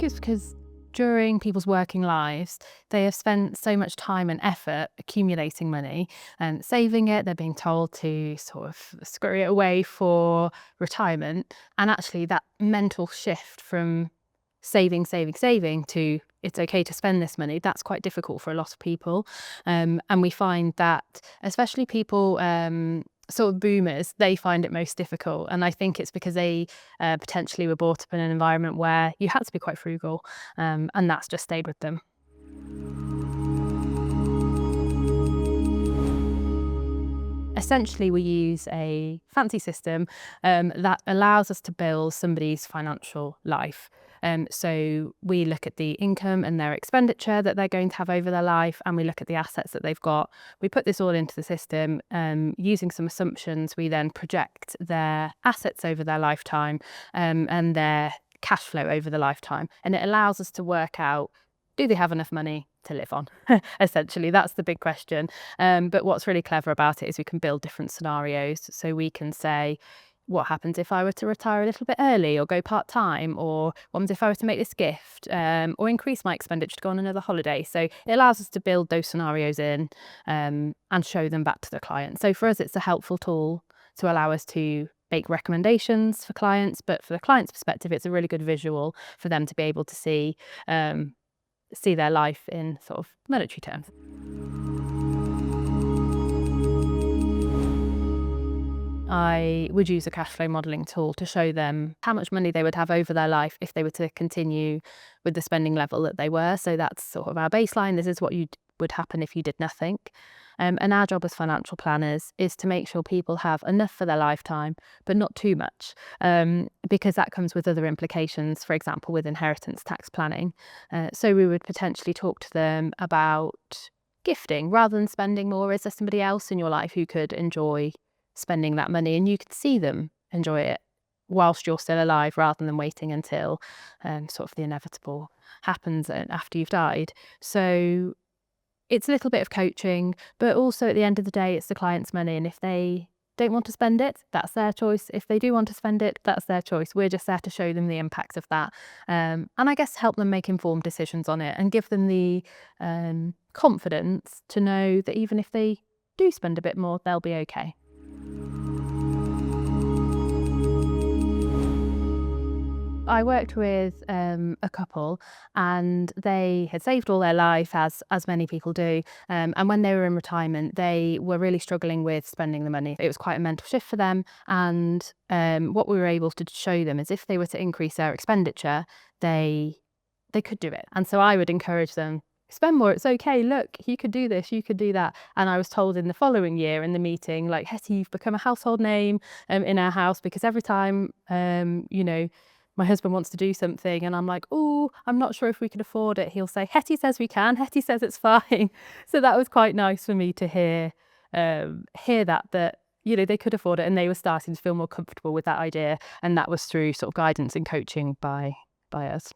it's because during people's working lives, they have spent so much time and effort accumulating money and saving it. They're being told to sort of scurry it away for retirement. And actually that mental shift from saving to it's okay to spend this money, that's quite difficult for a lot of people. And we find that especially people, sort of boomers, they find it most difficult. And I think it's because they potentially were brought up in an environment where you had to be quite frugal, and that's just stayed with them. Essentially, we use a fancy system that allows us to build somebody's financial life. So we look at the income and their expenditure that they're going to have over their life, and we look at the assets that they've got. We put this all into the system. Using some assumptions, we then project their assets over their lifetime, and their cash flow over the lifetime. And it allows us to work out, do they have enough money to live on? Essentially, that's the big question. But what's really clever about it is we can build different scenarios. So we can say, what happens if I were to retire a little bit early or go part-time? Or what happens if I were to make this gift, or increase my expenditure to go on another holiday? So it allows us to build those scenarios in, and show them back to the client. So for us, it's a helpful tool to allow us to make recommendations for clients. But for the client's perspective, it's a really good visual for them to be able to see their life in sort of monetary terms. I would use a cash flow modelling tool to show them how much money they would have over their life if they were to continue with the spending level that they were. So that's sort of our baseline. This is what would happen if you did nothing. And our job as financial planners is to make sure people have enough for their lifetime, but not too much, because that comes with other implications, for example, with inheritance tax planning. So we would potentially talk to them about gifting. Rather than spending more, is there somebody else in your life who could enjoy spending that money, and you could see them enjoy it whilst you're still alive, rather than waiting until sort of the inevitable happens after you've died. So it's a little bit of coaching, but also at the end of the day, it's the client's money. And if they don't want to spend it, that's their choice. If they do want to spend it, that's their choice. We're just there to show them the impact of that. And I guess help them make informed decisions on it and give them the confidence to know that even if they do spend a bit more, they'll be okay. I worked with a couple, and they had saved all their life, as many people do. And when they were in retirement, they were really struggling with spending the money. It was quite a mental shift for them. And what we were able to show them is if they were to increase their expenditure, they could do it. And so I would encourage them, spend more, it's okay, look, you could do this, you could do that. And I was told in the following year in the meeting, like, Hetty, you've become a household name in our house, because every time, my husband wants to do something and I'm like, oh, I'm not sure if we can afford it, he'll say, Hetty says we can, Hetty says it's fine. So that was quite nice for me to hear that they could afford it, and they were starting to feel more comfortable with that idea. And that was through sort of guidance and coaching by us.